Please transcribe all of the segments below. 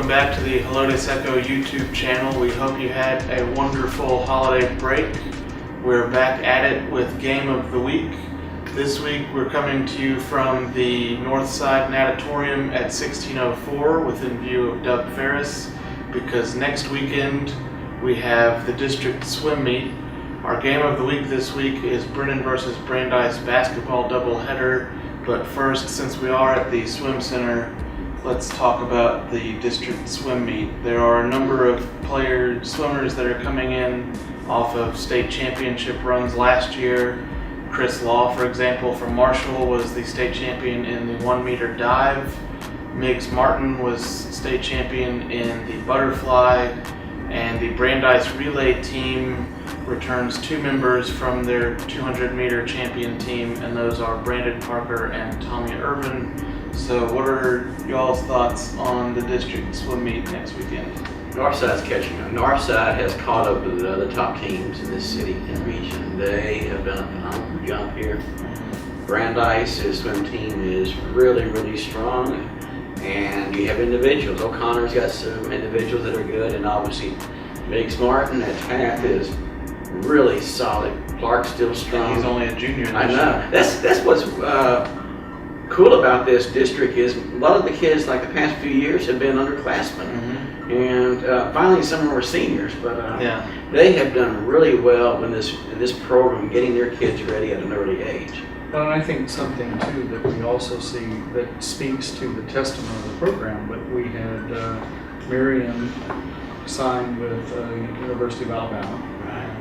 Welcome back to the Helotes Echo YouTube channel. We hope you had a wonderful holiday break. We're back at it with Game of the Week. This week we're coming to you from the Northside Natatorium at 1604 within view of Dub Ferris, because next weekend we have the district swim meet. Our Game of the Week this week is Brennan versus Brandeis basketball doubleheader. But first, since we are at the swim center, let's talk about the district swim meet. There are a number of swimmers that are coming in off of state championship runs last year. Chris Law, for example, from Marshall, was the state champion in the 1 meter dive. Miggs Martin was state champion in the butterfly. And the Brandeis relay team returns 2 members from their 200 meter champion team, and those are Brandon Parker and Tommy Irvin. So what are y'all's thoughts on the district swim meet next weekend? Northside's catching up. Northside has caught up with the other top teams in this city and region. They have done a phenomenal job here. Brandeis' swim team is really, really strong. And you have individuals. O'Connor's got some individuals that are good, and obviously Miggs Martin at half is really solid. Clark's still strong. And he's only a junior. I know. That's what's cool about this district is a lot of the kids, like the past few years, have been underclassmen, and finally some of them are seniors. But they have done really well in this program, getting their kids ready at an early age. Well, and I think something too that we also see that speaks to the testimony of the program, but we had Miriam signed with University of Alabama,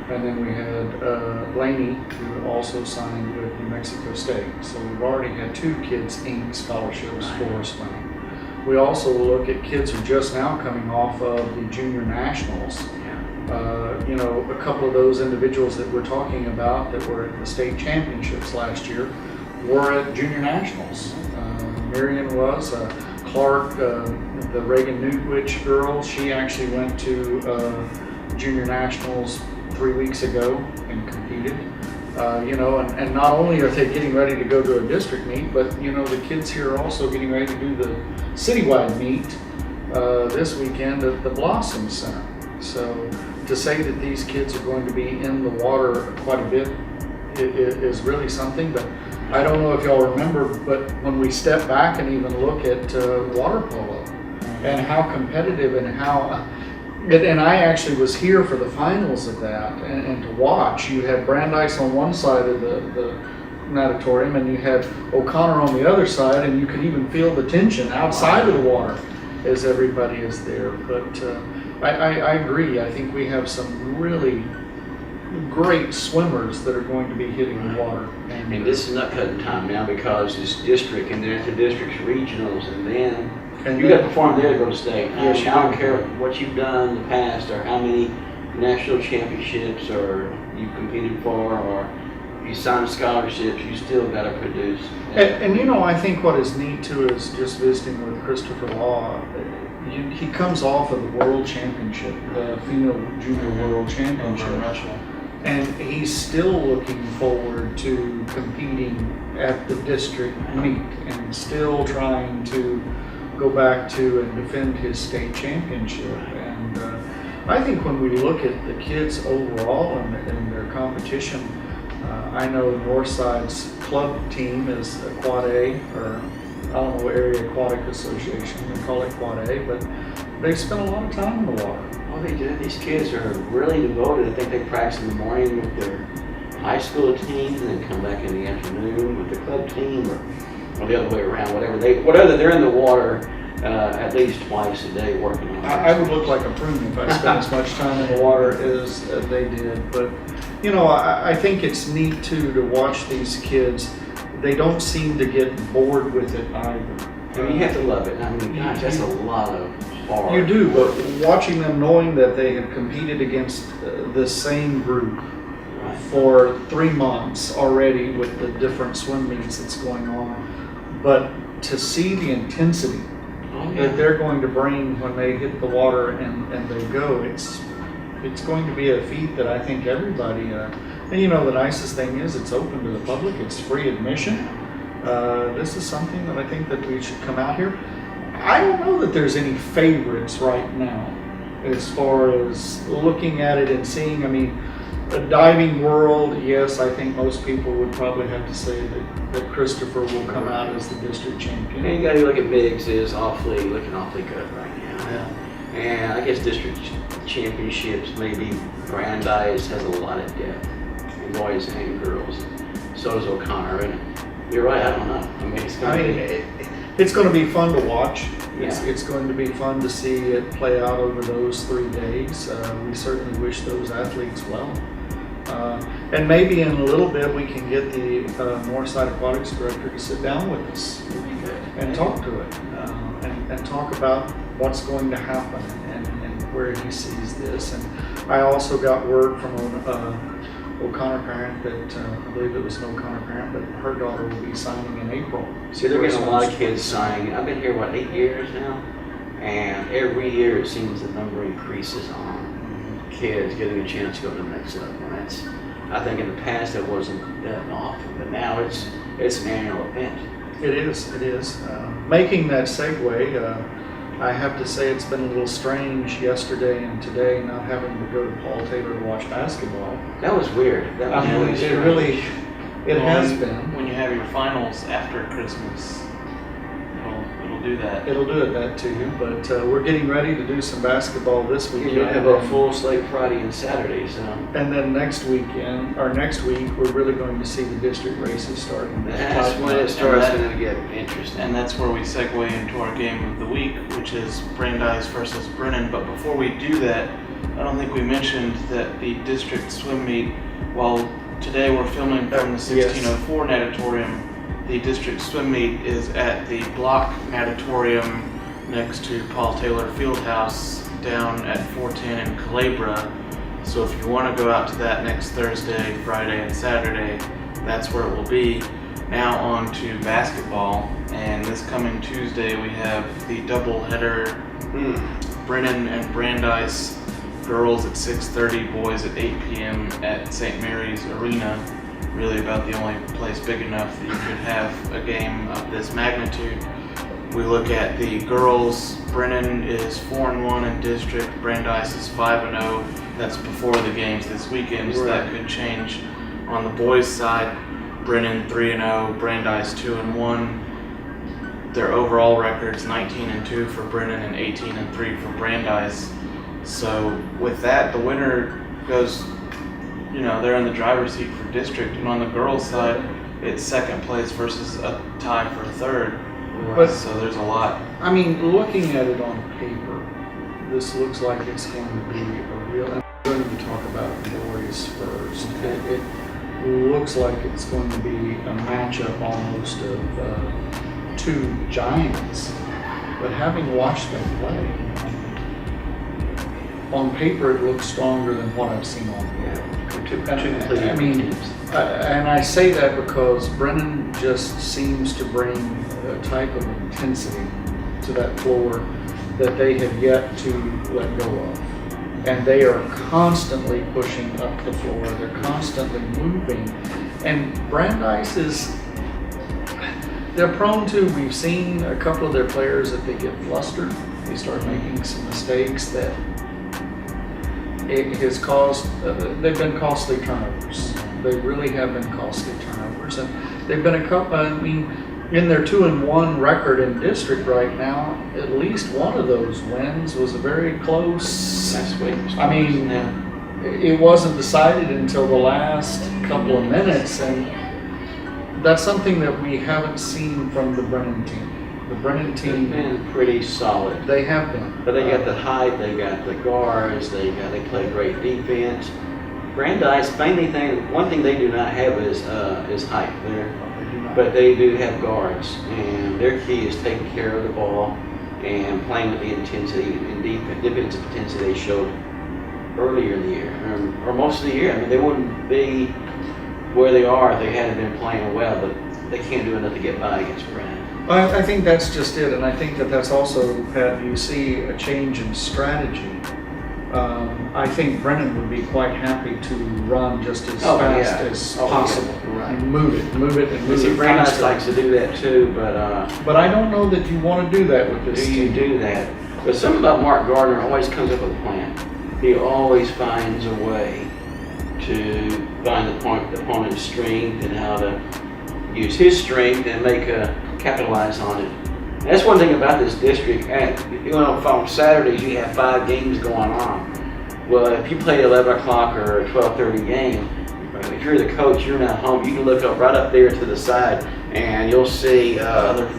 and then we had Laney, who also signed with New Mexico State. So we've already had 2 kids ink scholarships for swimming. We also look at kids who are just now coming off of the junior nationals. A couple of those individuals that we're talking about that were at the state championships last year were at junior nationals. Marion was, Clark, the Reagan Newtwich girl, she actually went to junior nationals 3 weeks ago and competed. And not only are they getting ready to go to a district meet, but the kids here are also getting ready to do the citywide meet this weekend at the Blossom Center. So to say that these kids are going to be in the water quite a bit is really something. But I don't know if y'all remember, but when we step back and even look at water polo and how competitive and how, and I actually was here for the finals of that, and to watch, you had Brandeis on one side of the natatorium and you had O'Connor on the other side, and you could even feel the tension outside of the water as everybody is there. But I agree. I think we have some really great swimmers that are going to be hitting the water. And this is not cutting time now, because it's district, and then it's the district's regionals, and then you got to perform there to go to state. Yes, I don't care what you've done in the past or how many national championships or you've competed for or you signed scholarships, you still got to produce. And I think what is neat too is just visiting with Christopher Law. He comes off of the World Championship, the female junior World Championship, and he's still looking forward to competing at the district meet and still trying to go back to and defend his state championship. And I think when we look at the kids overall and their competition, I know Northside's club team is Quad A, or I don't know, Area Aquatic Association, they call it Quad A, but they spend a lot of time in the water. Oh, they do. These kids are really devoted. I think they practice in the morning with their high school team and then come back in the afternoon with the club team, or the other way around, whatever they're in the water at least twice a day working on it. I would look like a prune if I spent as much time in the water as they did. But, I think it's neat too to watch these kids. They don't seem to get bored with it either. I mean, you have to love it. I mean, gosh, that's a lot of hard. You do, but watching them, knowing that they have competed against the same group for 3 months already with the different swim meets that's going on, but to see the intensity that they're going to bring when they hit the water and they go, it's going to be a feat that I think everybody, and the nicest thing is it's open to the public, it's free admission. This is something that I think that we should come out here. I don't know know that there's any favorites right now as far as looking at it and seeing. I mean, a diving world, yes, I think most people would probably have to say that Christopher will come out as the district champion. And you gotta look at Biggs is looking awfully good right now. Yeah. And I guess district championships, maybe Brandeis has a lot of depth in boys and girls. So does O'Connor. And you're right, I don't know. I mean, It's going to be fun to watch. Yeah. It's going to be fun to see it play out over those 3 days. We certainly wish those athletes well. And maybe in a little bit we can get the Northside Aquatics director to sit down with us and talk to it and talk about what's going to happen and where he sees this. And I also got word from O'Connor parent that I believe it was an O'Connor parent, but her daughter will be signing in April. See, they're getting a lot of kids signing. I've been here, 8 years now? And every year it seems the number increases on kids getting a chance to go to the next level. And I think in the past it wasn't that often, but now it's an annual event. It is. Making that segue, I have to say it's been a little strange yesterday and today not having to go to Paul Taylor to watch basketball. That was weird. That was really strange. It has been. When you have your finals after Christmas, it'll do that. It'll do it that to you, but we're getting ready to do some basketball this weekend. You'll have a full slate Friday and Saturday, so. And then next week, we're really going to see the district races starting. That's when it starts going to get interesting. And that's where we segue into our game of the week, which is Brandeis versus Brennan. But before we do that, I don't think we mentioned that the district swim meet, while today we're filming from the 1604 natatorium, the district swim meet is at the Block Natatorium next to Paul Taylor Fieldhouse down at 410 in Calabria. So if you want to go out to that next Thursday, Friday, and Saturday, that's where it will be. Now on to basketball, and this coming Tuesday we have the doubleheader, Brennan and Brandeis, girls at 6:30, boys at 8 p.m. at St. Mary's Arena. Really about the only place big enough that you could have a game of this magnitude. We look at the girls. Brennan is 4-1 in district. Brandeis is 5-0. That's before the games this weekend, so that could change. On the boys' side, Brennan 3-0, Brandeis 2-1. Their overall records 19-2 for Brennan and 18-3 for Brandeis. So with that, the winner goes. They're in the driver's seat for district, and on the girls' side, it's second place versus a tie for third. But, so there's a lot. I mean, looking at it on paper, this looks like it's going to be a real. I'm going to talk about the boys first. It looks like it's going to be a matchup almost of two giants. But having watched them play, on paper it looks stronger than what I've seen on film. I mean, and I say that because Brennan just seems to bring a type of intensity to that floor that they have yet to let go of. And they are constantly pushing up the floor. They're constantly moving. And Brandeis they're prone to, we've seen a couple of their players that they get flustered. They start making some mistakes that it has caused, they've been costly turnovers. They really have been costly turnovers. And they've been in their 2-1 record in district right now, at least one of those wins was a very close. It wasn't decided until the last couple of minutes, and that's something that we haven't seen from the Brennan team. The Brennan team has been pretty solid. They have been. But they got the height, they got the guards, they play great defense. Brandeis, one thing they do not have is height there. But they do have guards, and their key is taking care of the ball and playing with the intensity and defensive intensity they showed earlier in the year, or most of the year. I mean, they wouldn't be where they are if they hadn't been playing well, but they can't do enough to get by against Brennan. I think that's just it, and I think that's also, Pat, you see a change in strategy I think Brennan would be quite happy to run just as Oh, fast yeah. as Oh, yeah. possible. Right. And move it, and move it Brandeis faster. likes to do that too, but But I don't know that you want to do that with this do you team. do that? But something about Mark Gardner always comes up with a plan. He always finds a way to find the opponent's strength and how to use his strength and capitalize on it. And that's one thing about this district. And on Saturdays you have 5 games going on. Well, if you play 11 o'clock or a 12:30 game, if you're the coach, you're not home. You can look right up there to the side, and you'll see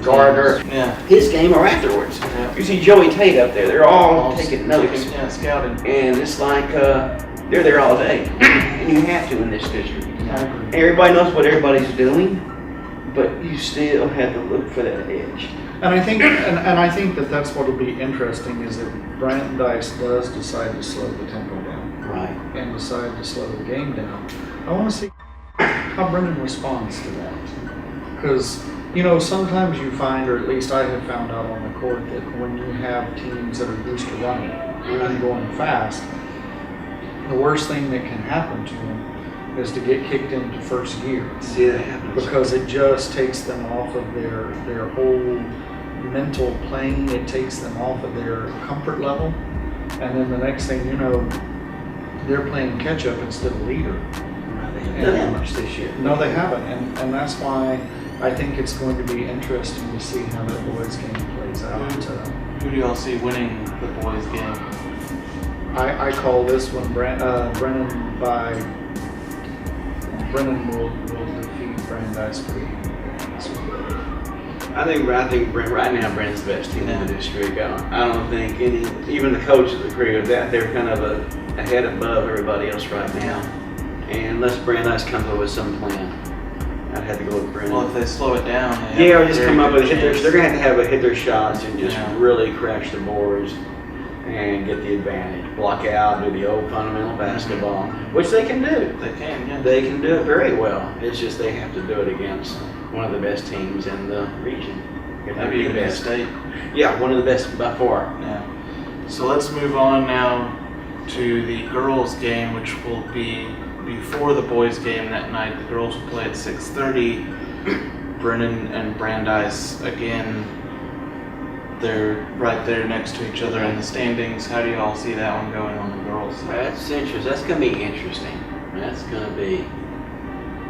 Gardner, Yeah. his game, or afterwards. Yeah. You see Joey Tate up there. They're all taking notes. Yeah, scouting. And it's like they're there all day. And you have to in this district. I agree. Everybody knows what everybody's doing, but you still have to look for that edge. And I think, and I think that that's what'll be interesting is that Brandeis does decide to slow the tempo down Right. and decide to slow the game down. I want to see how Brennan responds to that. Because, sometimes you find, or at least I have found out on the court, that when you have teams that are used to running and going fast, the worst thing that can happen to them is to get kicked into first gear. See that happens. Because it just takes them off of their whole mental plane. It takes them off of their comfort level. And then the next thing you know, they're playing catch up instead of leader. They haven't done that much this year. No, they haven't. And that's why I think it's going to be interesting to see how that boys game plays out. Who do y'all see winning the boys' game? I call this one Brennan by. Brennan will defeat Brandeis pretty easily. I think right now Brennan's the best team in the district. I don't think even the coaches agree with that. They're kind of ahead above everybody else right now. And unless Brandeis comes up with some plan, I'd have to go with Brennan. Well, if they slow it down, or just come up with they're going to have to hit their shots and just Yeah. really crash the boards and get the advantage. Block out, do the old fundamental basketball, which they can do. They can, yeah. They can do it very well. It's just they have to do it against one of the best teams in the region. If not Maybe the even the best. state. Yeah, one of the best by far. Yeah. So let's move on now to the girls' game, which will be before the boys' game that night. The girls will play at 6:30. Brennan and Brandeis again. They're right there next to each other in the standings. How do you all see that one going on the girls' side? That's interesting. That's going to be interesting. That's going to be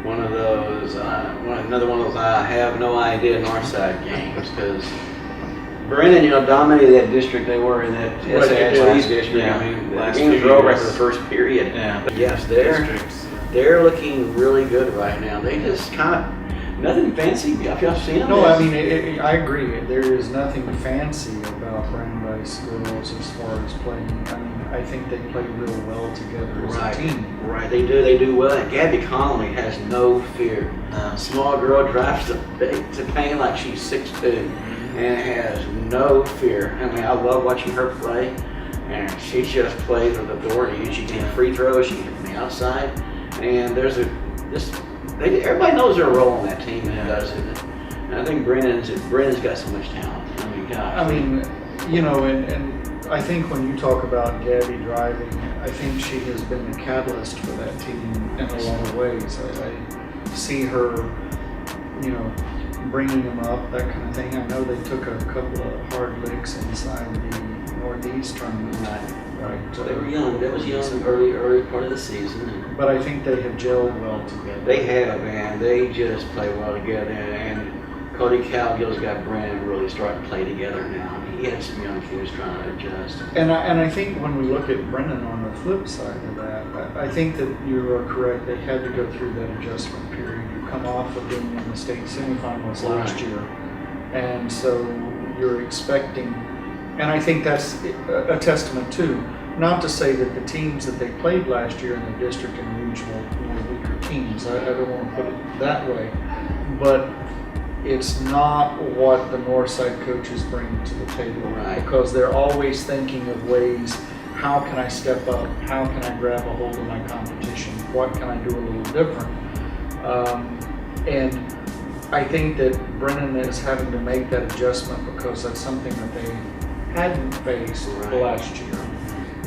one of those, another one of those I have no idea Northside games because Brennan, dominated that district. They were in that SASD district. Yeah. I mean, the Last games few were over years. after the first period. Yeah. But yes, Districts. they're looking really good right now. They just kind of nothing fancy. If y'all seen them? No, I mean, I agree. There is nothing fancy about Brandeis girls as far as playing. I mean, I think they play real well together as a team. Right, they do well. And Gabby Connolly has no fear. Small girl drives to paint like she's 6'2" and has no fear. I mean, I love watching her play, and she just plays with authority. And she can hit free throws, she can hit from the outside, and everybody knows their role on that team and does it. And I think Brennan's got so much talent. I mean, gosh. I mean, and I think when you talk about Gabby driving, I think she has been the catalyst for that team in a lot of ways. I see her, bringing them up, that kind of thing. I know they took a couple of hard licks inside the Northeast tournament. Right. They were young. That was young, early part of the season. But I think they have gelled well together. They have, and they just play well together. And Cody Cowgill's got Brandon really starting to play together now. He had some young kids trying to adjust. And I think when we look at Brennan on the flip side of that, I think that you are correct. They had to go through that adjustment period. You come off of being in the state semifinals last year, and so you're expecting. And I think that's a testament too. Not to say that the teams that they played last year in the district and regional were weaker teams. I don't want to put it that way, but it's not what the Northside coaches bring to the table. Right. Because they're always thinking of ways, how can I step up? How can I grab a hold of my competition? What can I do a little different? And I think that Brennan is having to make that adjustment because that's something that they hadn't faced last year.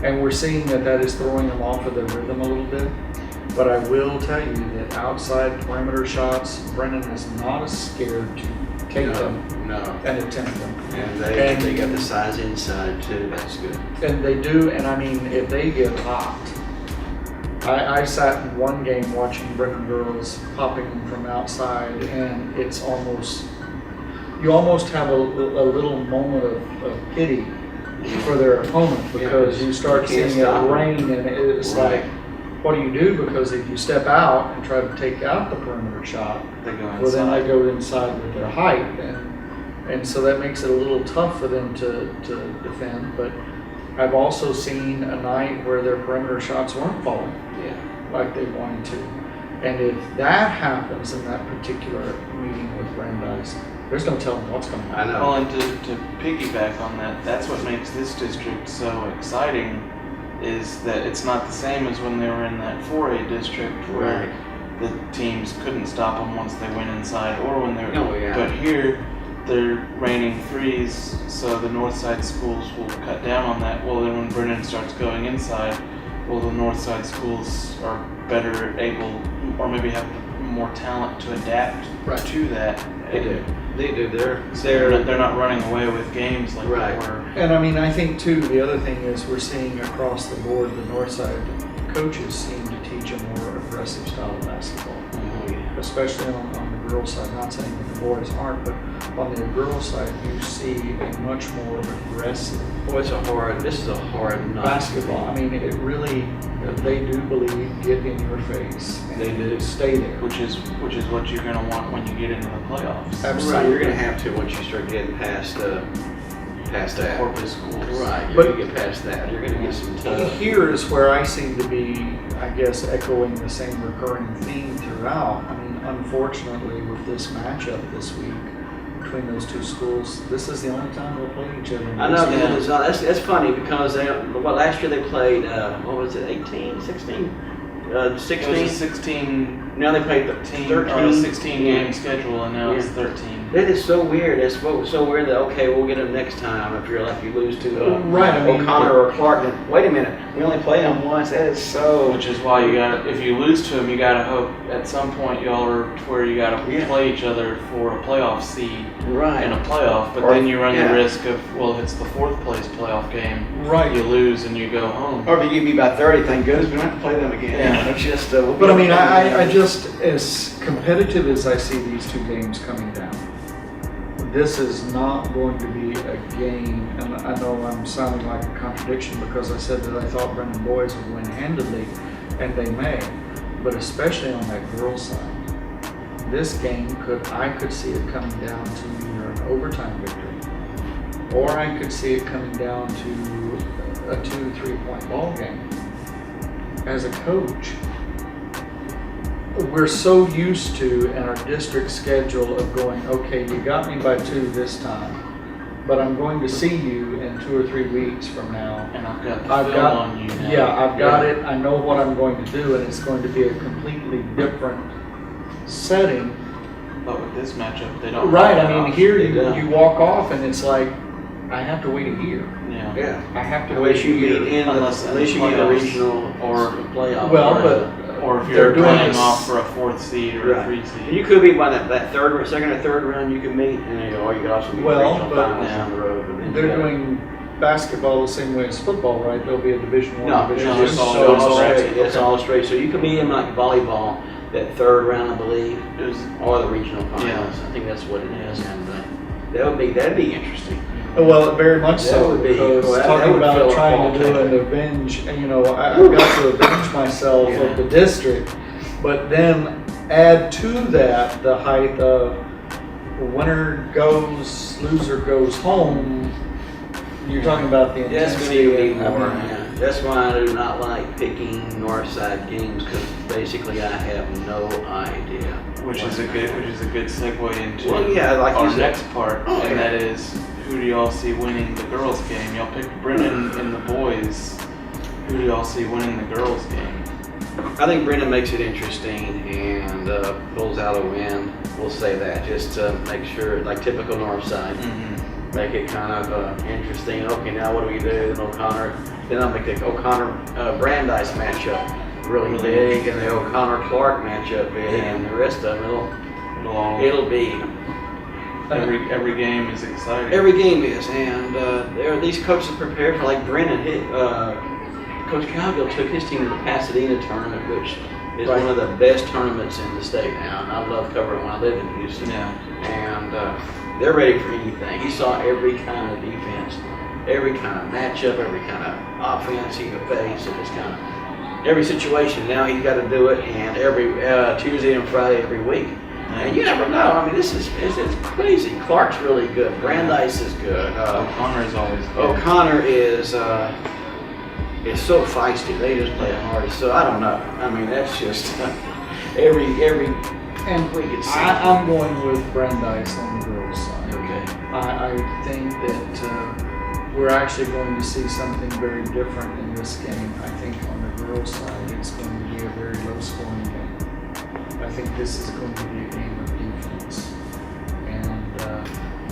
And we're seeing that is throwing them off of their rhythm a little bit. But I will tell you that outside perimeter shots, Brennan is not as scared to take them No. and attempt them. And they got the size inside too. That's good. And they do, and I mean, if they get hot, I sat in one game watching Brennan girls popping them from outside, and it's almost, you almost have a little moment of pity for their opponent, because you start you can't seeing it stop rain, and it's Right. like, what do you do? Because if you step out and try to take out the perimeter shot, They go inside. well, then they go inside with their height, and so that makes it a little tough for them to defend. But I've also seen a night where their perimeter shots weren't falling Yeah. like they wanted to. And if that happens in that particular meeting with Brandeis, there's no telling what's going to I happen. know. Well, and to piggyback on that, that's what makes this district so exciting, is that it's not the same as when they were in that 4A district where the teams couldn't stop them once they went inside, or when they were. Oh, yeah. But here, they're raining threes, so the north side schools will cut down on that. Well, then when Brennan starts going inside, well, the north side schools are better able, or maybe have more talent to adapt Right. to that. They do. They do. They're not running away with games like Right. they were. And I mean, I think too, the other thing is we're seeing across the board, the north side coaches seem to teach a more aggressive style of basketball. Oh, yeah. Especially on the girls' side. Not saying that the boys aren't, but on the girls' side, you see a much more aggressive Boy, this is a hard night. basketball. I mean, it really, they do believe get in your face and They do. stay there. Which is what you're gonna want when you get into the playoffs. Absolutely. Right, you're gonna have to once you start getting past that. Corpus schools. Right, you're But- gonna get past that. You're gonna get some tough. Here is where I seem to be, I guess, echoing the same recurring theme throughout. I mean, unfortunately, with this matchup this week between those two schools, this is the only time they'll play each other. I know, Yeah. that's funny because last year they played, what was it, 18, 16? It was 16? a 16 Now they played team, 13. or a 16 Yeah. game schedule, and now it's Yeah. 13. That is so weird. It's so weird that, okay, we'll get them next time if you're like you lose to Right, I mean- O'Connor or Clark. Then, wait a minute, we only played them once. That is so. Which is why you gotta, if you lose to them, you gotta hope at some point y'all are to where you gotta Yeah. play each other for a playoff seed Right. in a playoff. But Or- then you run yeah. the risk of, well, if it's the fourth place playoff game, Right. you lose and you go home. Or if you give me by 30, thank goodness we don't have to play them again. Yeah. It's just. But I mean, I just, as competitive as I see these two games coming down, this is not going to be a game, and I know I'm sounding like a contradiction because I said that I thought Brennan boys would win handedly, and they may, but especially on that girls' side, this game I could see it coming down to either an overtime victory, or I could see it coming down to a 2-3 point ball game. As a coach, we're so used to in our district schedule of going, okay, you got me by 2 this time, but I'm going to see you in 2 or 3 weeks from now. And I've got the film on you now. Yeah, I've got it. I know what I'm going to do, and it's going to be a completely different setting. But with this matchup, they don't. Right. have I that mean, option. here They don't. you walk off, and it's like, I have to wait a year. Yeah. Yeah. I have to wait Unless a you year. get in, Unless unless you get a playoffs. regional or a playoff. Well, Or if They're you're doing playing this- off for a 4th seed or a Right. 3 And seed. you could be by that second or third round you can meet, or you could also be Well, regional but- finals down the road. and then They're you got- doing basketball the same way as football, right? There'll be a Division One, No, Division no, Two. it's all- so it's all straight. straight. It's all straight. So you could be in like volleyball, that third round, I believe, It was, or the regional finals. Yeah. I think that's what it is, and that'd be interesting. Well, very much That so, would be- because well, that talking would fill about a trying to ball do game. an avenge, and I've got to avenge myself Yeah. of the district, but then add to that the height of winner goes, loser goes home. You're talking about the That's going intensity. to be and, I more. mean, Yeah. That's why I do not like picking north side games, because basically I have no idea. which is a good segue into Well, yeah, like you our said. next part, Oh, and yeah. that is, who do y'all see winning the girls' game? Y'all picked Brennan in the boys. Who do y'all see winning the girls' game? I think Brendan makes it interesting and pulls out a win. We'll say that just to make sure, like typical north side. Mm-hmm. make it kind of interesting. Okay, now what do we do? Then I'll make the O'Connor-Brandeis matchup really big, and the O'Connor-Clark matchup big, and the rest of them, it'll be. Every game is exciting. Every game is, and these coaches prepared for, like Brennan. Coach Cowgill took his team to the Pasadena tournament, which is one of the best tournaments in the state now, and I love covering when I live in Houston. Yeah. And they're ready for anything. He saw every kind of defense, every kind of matchup, every kind of offense he could face, and it's kind of every situation. Now he's got to do it, and every Tuesday and Friday every week. And you never know. I mean, it's crazy. Clark's really good. Brandeis is good. O'Connor is always good. O'Connor is so feisty. They just play hard. So I don't know. I mean, that's just every And week it's I'm going with Brandeis on the girls' side. okay. I think that we're actually going to see something very different in this game. I think on the girls' side, it's going to be a very low-scoring game. I think this is going to be a game of defense. And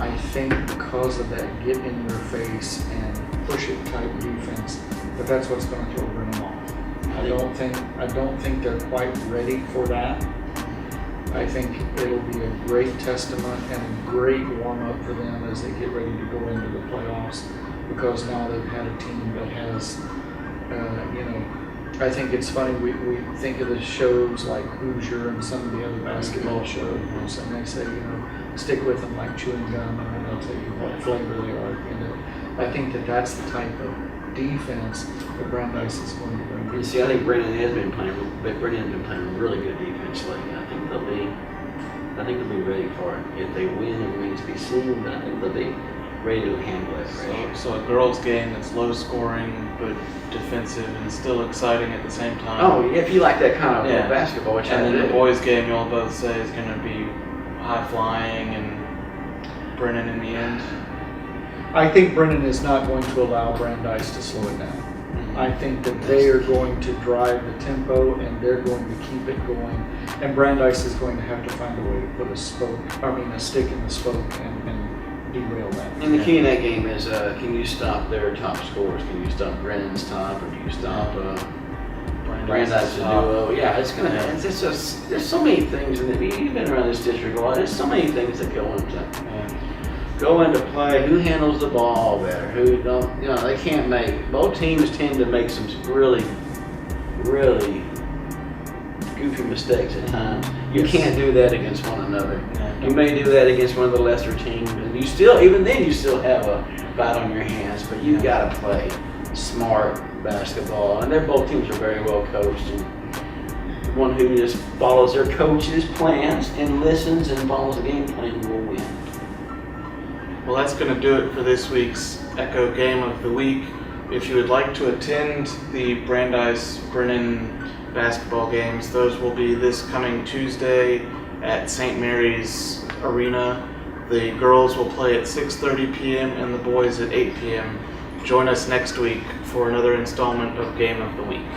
I think because of that get in your face and push it type defense, that's what's going to throw Brennan off. I don't think they're quite ready for that. I think it'll be a great testament and a great warm-up for them as they get ready to go into the playoffs, because now they've had a team that has, I think it's funny, we think of the shows like Hoosier and some of the other basketball shows, and they say, stick with them like chewing gum, and they'll tell you what flavor they are. I think that's the type of defense that Brandeis is going to bring. You see, I think Brennan's been playing really good defense lately. I think they'll be ready for it. If they win, it remains to be seen, but I think they'll be ready to handle it. So a girls' game that's low scoring but defensive and still exciting at the same time. Oh, if you like that kind of basketball, which and I then do. the boys' game, you'll both say is going to be high flying and Brennan in the end. I think Brennan is not going to allow Brandeis to slow it down. I think that they are going to drive the tempo and they're going to keep it going. And Brandeis is going to have to find a way to put a stick in the spoke and derail that. And the key in that game is, can you stop their top scorers? Can you stop Brennan's top, or do you stop Brandeis' duo? Yeah, it's gonna. It's just there's so many things in it. You've been around this district a lot. There's so many things that go into play. Who handles the ball better? Who don't? They can't make. Both teams tend to make some really, really goofy mistakes at times. You can't do that against one another. You may do that against one of the lesser teams, and you still have a fight on your hands. But you've got to play smart basketball, and both teams are very well coached. And one who just follows their coach's plans and listens and follows the game plan will win. Well, that's going to do it for this week's Echo Game of the Week. If you would like to attend the Brandeis-Brennan basketball games, those will be this coming Tuesday at St. Mary's Arena. The girls will play at 6:30 p.m. and the boys at 8 p.m. Join us next week for another installment of Game of the Week.